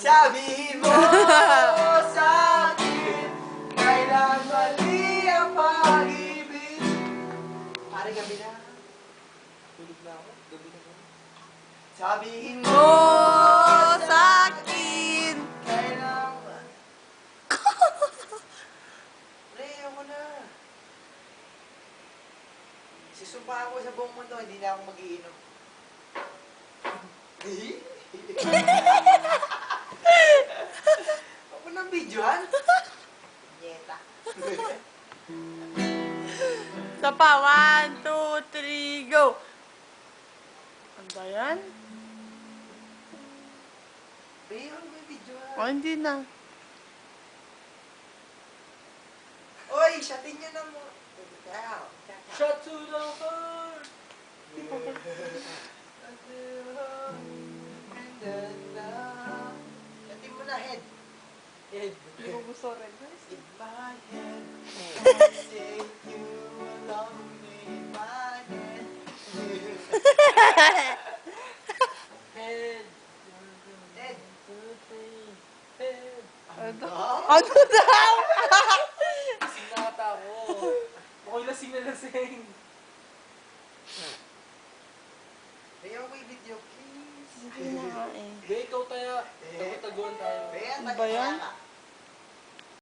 Sabihin mo sa akin, kailan mali ang pag-ibig. Pare, gabi na. Tulog na ako. Gabi na ako. Sabihin mo sa akin. kailan Pre, ako na. Sisumpa ako sa buong mundo, hindi na ako mag-iinom. Ako ng videohan? Nyeta. Sa pa, 1, 2, 3, go! Ano ba yan? Pre, ako may videohan. O, hindi na. Oy, shotin nyo na mo. Shot to the heart! Shotin mo na, head. Ed. Hindi ko gusto rin. In my head, I say you love me in my head. Head. Head. 2, 3. Head. Ano? Ah? Ano daw? Lasing na ata ako. Ako'y lasing na lasing. May ako may video, please. Hindi na nga eh. Be, ikaw tayo. Tago-taguan tayo. Be, Ano ba yan? taga-